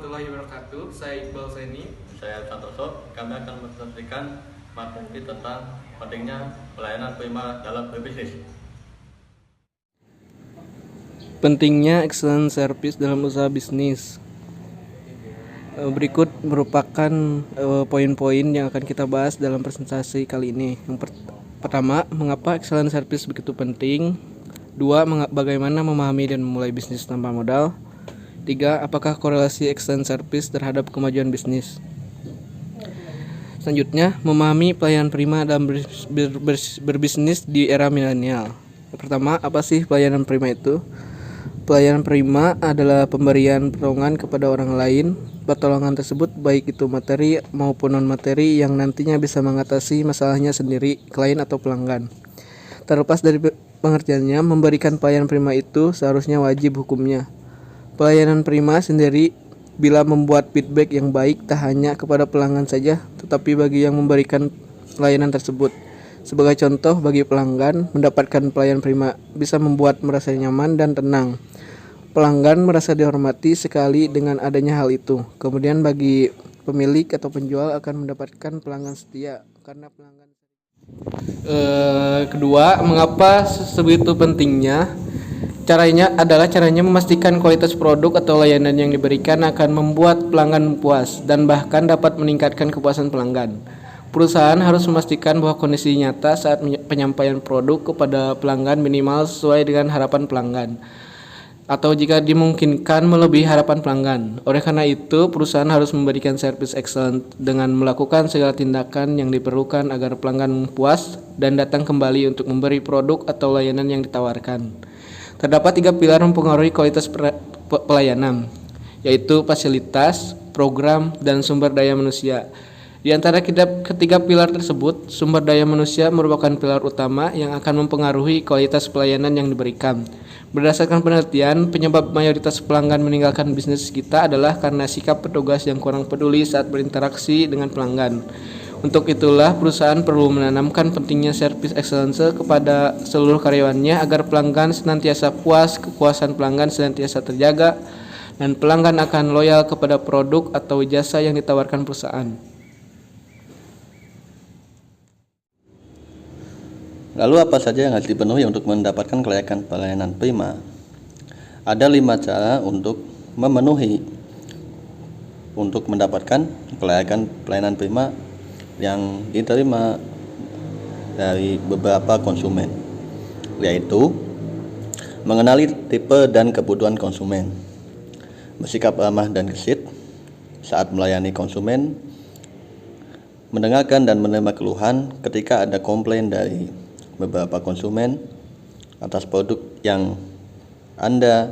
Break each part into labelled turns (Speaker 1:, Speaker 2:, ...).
Speaker 1: warahmatullahi wabarakatuh. Saya Iqbal Seni.
Speaker 2: Saya Santoso. Kami akan menyampaikan materi tentang pentingnya pelayanan prima dalam berbisnis.
Speaker 3: Pentingnya excellent service dalam usaha bisnis. Berikut merupakan poin-poin yang akan kita bahas dalam presentasi kali ini. Yang pertama, mengapa excellent service begitu penting? 2, bagaimana memahami dan memulai bisnis tanpa modal? 3, apakah korelasi excellent service terhadap kemajuan bisnis? Selanjutnya, memahami pelayanan prima dalam berbisnis di era milenial. Pertama, apa sih pelayanan prima itu? Pelayanan prima adalah pemberian pertolongan kepada orang lain. Pertolongan tersebut baik itu materi maupun non-materi yang nantinya bisa mengatasi masalahnya sendiri, klien atau pelanggan. Terlepas dari pengertiannya, memberikan pelayanan prima itu seharusnya wajib hukumnya. Pelayanan prima sendiri bila membuat feedback yang baik tak hanya kepada pelanggan saja, tetapi bagi yang memberikan layanan tersebut. Sebagai contoh, bagi pelanggan, mendapatkan pelayanan prima bisa membuat merasa nyaman dan tenang. Pelanggan merasa dihormati sekali dengan adanya hal itu. Kemudian bagi pemilik atau penjual akan mendapatkan pelanggan setia karena pelanggan. Kedua, mengapa sebegitu pentingnya? Caranya memastikan kualitas produk atau layanan yang diberikan akan membuat pelanggan puas dan bahkan dapat meningkatkan kepuasan pelanggan. Perusahaan harus memastikan bahwa kondisi nyata saat penyampaian produk kepada pelanggan minimal sesuai dengan harapan pelanggan, atau jika dimungkinkan melebihi harapan pelanggan. Oleh karena itu, perusahaan harus memberikan service excellent dengan melakukan segala tindakan yang diperlukan agar pelanggan puas dan datang kembali untuk memberi produk atau layanan yang ditawarkan. Terdapat 3 pilar mempengaruhi kualitas pelayanan, yaitu fasilitas, program, dan sumber daya manusia. Di antara ketiga pilar tersebut, sumber daya manusia merupakan pilar utama yang akan mempengaruhi kualitas pelayanan yang diberikan. Berdasarkan penelitian, penyebab mayoritas pelanggan meninggalkan bisnis kita adalah karena sikap petugas yang kurang peduli saat berinteraksi dengan pelanggan. Untuk itulah, perusahaan perlu menanamkan pentingnya service excellence kepada seluruh karyawannya agar pelanggan senantiasa puas, kepuasan pelanggan senantiasa terjaga, dan pelanggan akan loyal kepada produk atau jasa yang ditawarkan perusahaan.
Speaker 2: Lalu apa saja yang harus dipenuhi untuk mendapatkan kelayakan pelayanan prima? Ada 5 cara untuk mendapatkan kelayakan pelayanan prima yang diterima dari beberapa konsumen, yaitu mengenali tipe dan kebutuhan konsumen, bersikap ramah dan gesit saat melayani konsumen, mendengarkan dan menerima keluhan ketika ada komplain dari beberapa konsumen atas produk yang Anda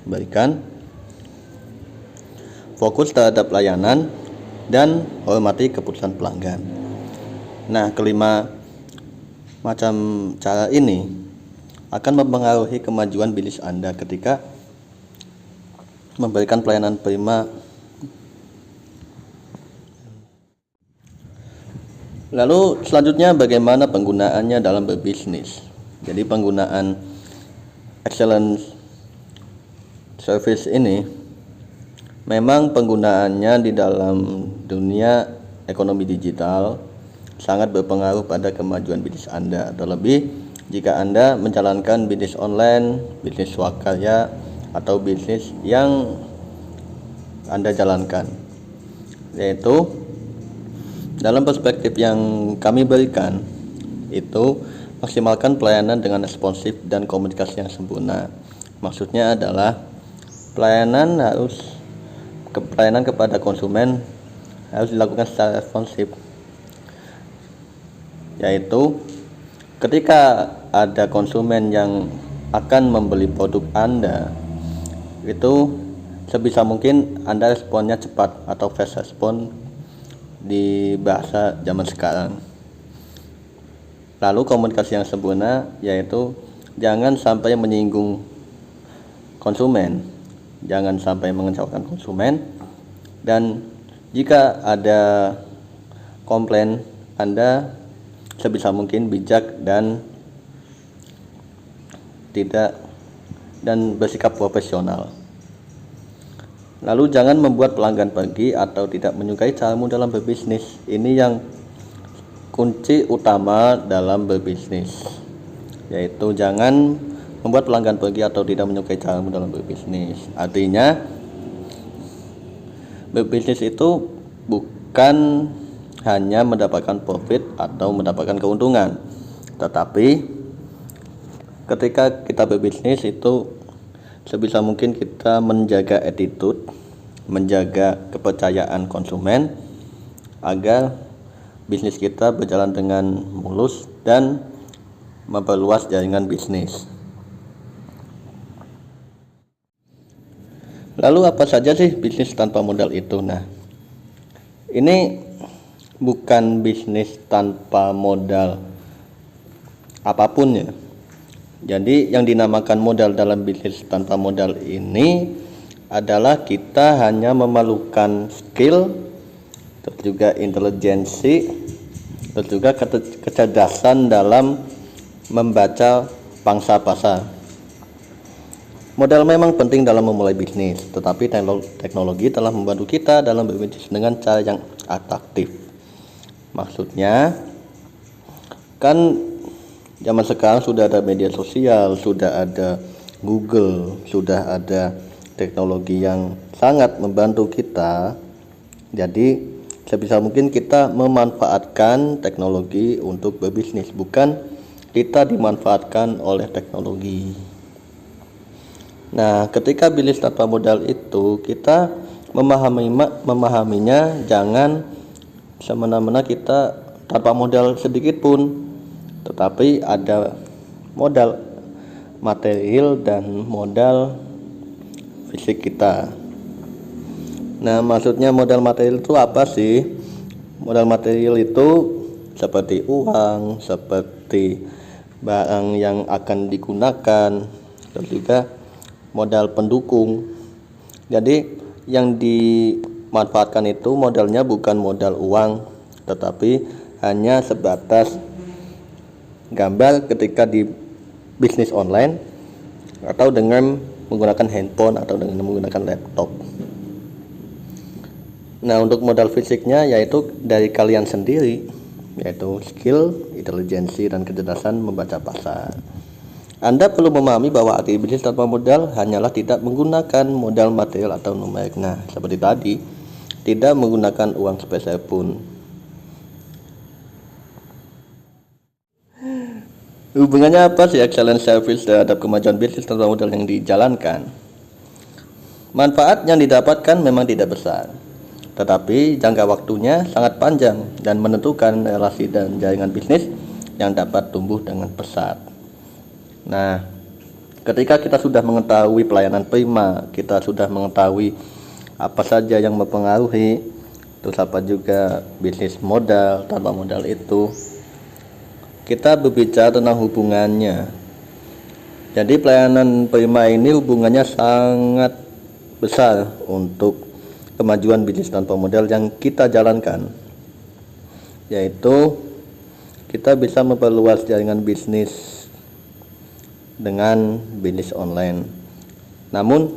Speaker 2: berikan, fokus terhadap layanan, dan hormati keputusan pelanggan. Nah, kelima macam cara ini akan mempengaruhi kemajuan bisnis Anda ketika memberikan pelayanan prima. Lalu selanjutnya bagaimana penggunaannya dalam berbisnis. Jadi penggunaan excellent service ini memang penggunaannya di dalam dunia ekonomi digital sangat berpengaruh pada kemajuan bisnis Anda, terlebih jika Anda menjalankan bisnis online, bisnis swakarya, atau bisnis yang Anda jalankan. Yaitu dalam perspektif yang kami berikan, itu maksimalkan pelayanan dengan responsif dan komunikasi yang sempurna. Maksudnya adalah pelayanan kepada konsumen harus dilakukan secara responsif, yaitu ketika ada konsumen yang akan membeli produk Anda, itu sebisa mungkin Anda responnya cepat atau fast respon di bahasa zaman sekarang. Lalu komunikasi yang sempurna, yaitu jangan sampai menyinggung konsumen, jangan sampai mengecewakan konsumen, dan jika ada komplain, Anda sebisa mungkin bijak dan bersikap profesional. Lalu jangan membuat pelanggan pergi atau tidak menyukai caramu dalam berbisnis. Ini yang kunci utama dalam berbisnis, yaitu jangan membuat pelanggan pergi atau tidak menyukai caramu dalam berbisnis. Artinya berbisnis itu bukan hanya mendapatkan profit atau mendapatkan keuntungan, tetapi ketika kita berbisnis itu sebisa mungkin kita menjaga attitude, menjaga kepercayaan konsumen agar bisnis kita berjalan dengan mulus dan memperluas jaringan bisnis. Lalu apa saja sih bisnis tanpa modal itu? Nah, ini bukan bisnis tanpa modal apapun ya. Jadi yang dinamakan modal dalam bisnis tanpa modal ini adalah kita hanya memerlukan skill, terus juga intelijensi, terus juga kecerdasan dalam membaca pangsa pasar. Modal memang penting dalam memulai bisnis, tetapi teknologi telah membantu kita dalam berbisnis dengan cara yang atraktif. Maksudnya kan zaman sekarang sudah ada media sosial, sudah ada Google, sudah ada teknologi yang sangat membantu kita. Jadi sebisa mungkin kita memanfaatkan teknologi untuk berbisnis, bukan kita dimanfaatkan oleh teknologi. Nah, ketika bisnis tanpa modal itu kita memahaminya jangan semena-mena kita tanpa modal sedikit pun, tetapi ada modal material dan modal fisik kita. Nah, maksudnya modal material itu apa sih? Modal material itu seperti uang, seperti barang yang akan digunakan, dan juga modal pendukung. Jadi yang dimanfaatkan itu modalnya bukan modal uang, tetapi hanya sebatas gambar ketika di bisnis online, atau dengan menggunakan handphone, atau dengan menggunakan laptop. Nah, untuk modal fisiknya yaitu dari kalian sendiri, yaitu skill, intelijensi, dan kecerdasan membaca pasar. Anda perlu memahami bahwa arti bisnis tanpa modal hanyalah tidak menggunakan modal material atau numerik. Nah, seperti tadi, tidak menggunakan uang sepeser pun. Hubungannya apa sih excellent service terhadap kemajuan bisnis tanpa modal yang dijalankan? Manfaat yang didapatkan memang tidak besar, tetapi jangka waktunya sangat panjang dan menentukan relasi dan jaringan bisnis yang dapat tumbuh dengan pesat. Nah, ketika kita sudah mengetahui pelayanan prima, kita sudah mengetahui apa saja yang mempengaruhi, terus apa juga bisnis modal tanpa modal itu, kita berbicara tentang hubungannya. Jadi pelayanan prima ini hubungannya sangat besar untuk kemajuan bisnis tanpa modal yang kita jalankan, yaitu kita bisa memperluas jaringan bisnis dengan bisnis online. Namun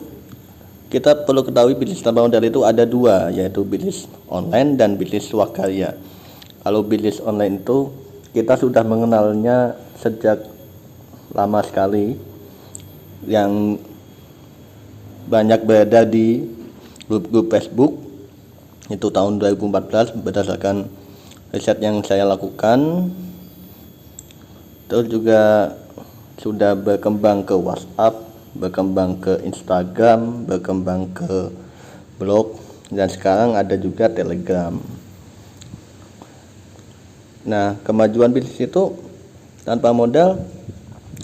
Speaker 2: kita perlu ketahui bisnis tanpa modal itu ada dua, yaitu bisnis online dan bisnis swakarya. Kalau bisnis online itu kita sudah mengenalnya sejak lama sekali, yang banyak beredar di grup-grup Facebook. Itu tahun 2014 berdasarkan riset yang saya lakukan. Terus juga sudah berkembang ke WhatsApp, berkembang ke Instagram, berkembang ke blog, dan sekarang ada juga Telegram. Nah, kemajuan bisnis itu tanpa modal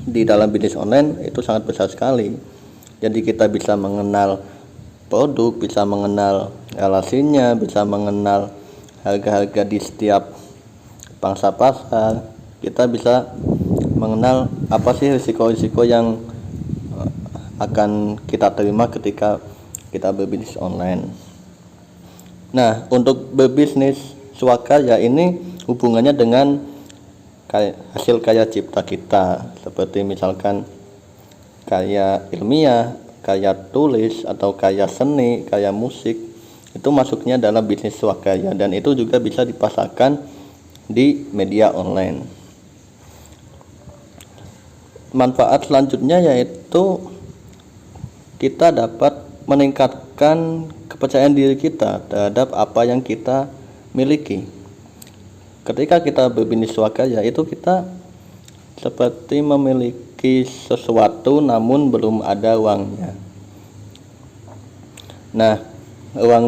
Speaker 2: di dalam bisnis online itu sangat besar sekali. Jadi kita bisa mengenal produk, bisa mengenal relasinya, bisa mengenal harga-harga di setiap pangsa pasar. Kita bisa mengenal apa sih risiko-risiko yang akan kita terima ketika kita berbisnis online. Nah, untuk berbisnis swakarya ini hubungannya dengan hasil karya cipta kita, seperti misalkan karya ilmiah, karya tulis atau karya seni, karya musik, itu masuknya dalam bisnis swakarya, dan itu juga bisa dipasarkan di media online. Manfaat selanjutnya yaitu kita dapat meningkatkan kepercayaan diri kita terhadap apa yang kita miliki. Ketika kita berbisnis swakarya itu kita seperti memiliki sesuatu namun belum ada uangnya. Nah, uang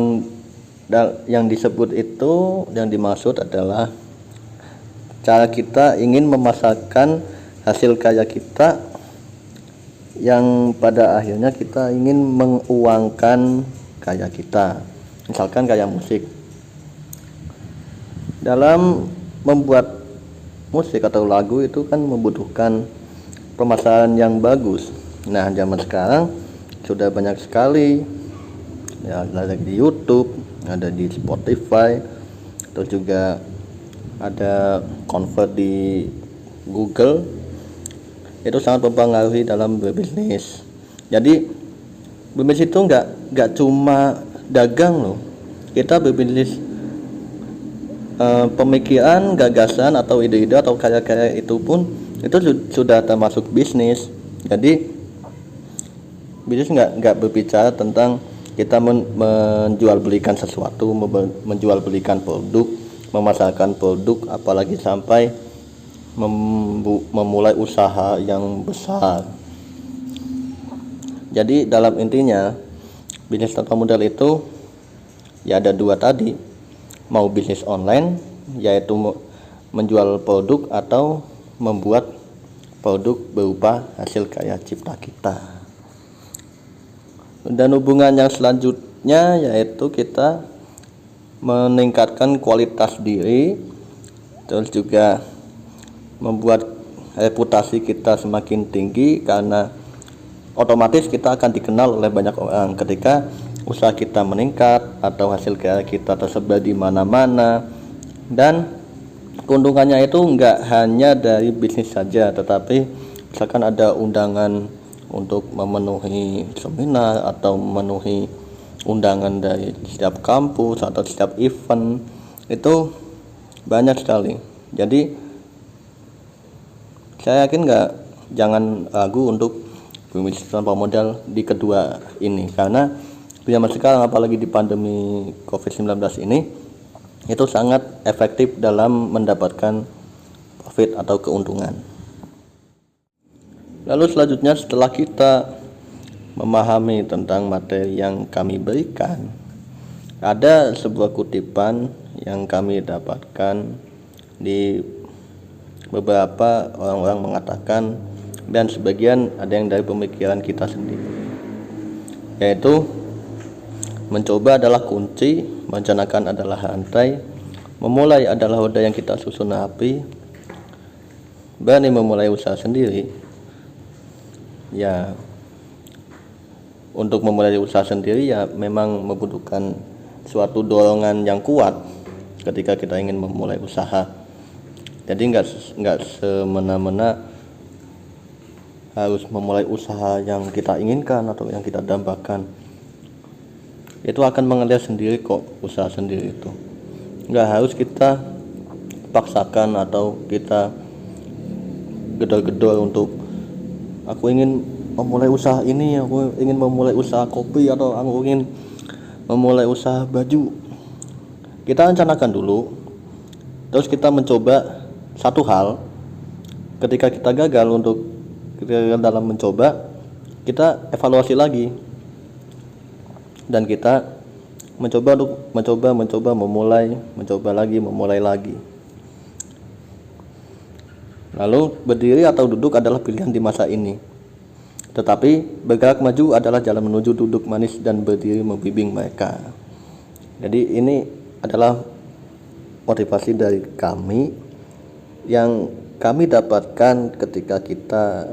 Speaker 2: yang disebut itu, yang dimaksud adalah cara kita ingin memasarkan hasil karya kita yang pada akhirnya kita ingin menguangkan karya kita. Misalkan karya musik. Dalam membuat musik atau lagu itu kan membutuhkan pemasaran yang bagus. Nah, zaman sekarang sudah banyak sekali, ya, ada di YouTube, ada di Spotify, atau juga ada convert di Google. Itu sangat mempengaruhi dalam berbisnis. Jadi berbisnis itu nggak cuma dagang loh. Kita berbisnis, pemikiran, gagasan atau ide-ide atau karya-karya itu pun itu sudah termasuk bisnis. Jadi bisnis nggak berbicara tentang kita menjual belikan sesuatu, menjual belikan produk, memasarkan produk, apalagi sampai memulai usaha yang besar. Jadi dalam intinya bisnis tanpa modal itu ya ada dua tadi, mau bisnis online yaitu menjual produk atau membuat produk berupa hasil karya cipta kita. Dan hubungan yang selanjutnya yaitu kita meningkatkan kualitas diri, terus juga membuat reputasi kita semakin tinggi, karena otomatis kita akan dikenal oleh banyak orang ketika usaha kita meningkat atau hasil karya kita tersebar di mana-mana. Dan keuntungannya itu enggak hanya dari bisnis saja, tetapi misalkan ada undangan untuk memenuhi seminar atau memenuhi undangan dari setiap kampus atau setiap event, itu banyak sekali. Jadi saya yakin jangan ragu untuk berbisnis tanpa modal di kedua ini, karena zaman sekarang apalagi di pandemi COVID-19 ini itu sangat efektif dalam mendapatkan profit atau keuntungan. Lalu selanjutnya, setelah kita memahami tentang materi yang kami berikan, ada sebuah kutipan yang kami dapatkan di beberapa orang-orang mengatakan, dan sebagian ada yang dari pemikiran kita sendiri, yaitu mencoba adalah kunci, merencanakan adalah rantai, memulai adalah roda yang kita susun rapi, berani memulai usaha sendiri. Ya, untuk memulai usaha sendiri ya memang membutuhkan suatu dorongan yang kuat ketika kita ingin memulai usaha. Jadi nggak semena-mena harus memulai usaha yang kita inginkan atau yang kita dambakan. Itu akan mengalir sendiri kok, usaha sendiri itu. Nggak harus kita paksakan atau kita gedor-gedor untuk aku ingin memulai usaha ini, aku ingin memulai usaha kopi, atau aku ingin memulai usaha baju. Kita rencanakan dulu, terus kita mencoba satu hal. Ketika kita gagal dalam mencoba, kita evaluasi lagi, dan kita mencoba memulai lagi. Lalu berdiri atau duduk adalah pilihan di masa ini, tetapi bergerak maju adalah jalan menuju duduk manis dan berdiri membimbing mereka. Jadi ini adalah motivasi dari kami yang kami dapatkan ketika kita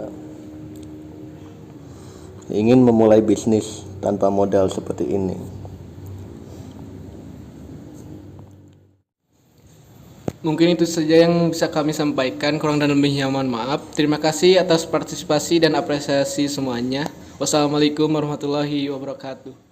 Speaker 2: ingin memulai bisnis tanpa modal seperti ini.
Speaker 3: Mungkin itu saja yang bisa kami sampaikan, kurang dan lebihnya mohon maaf. Terima kasih atas partisipasi dan apresiasi semuanya. Wassalamualaikum warahmatullahi wabarakatuh.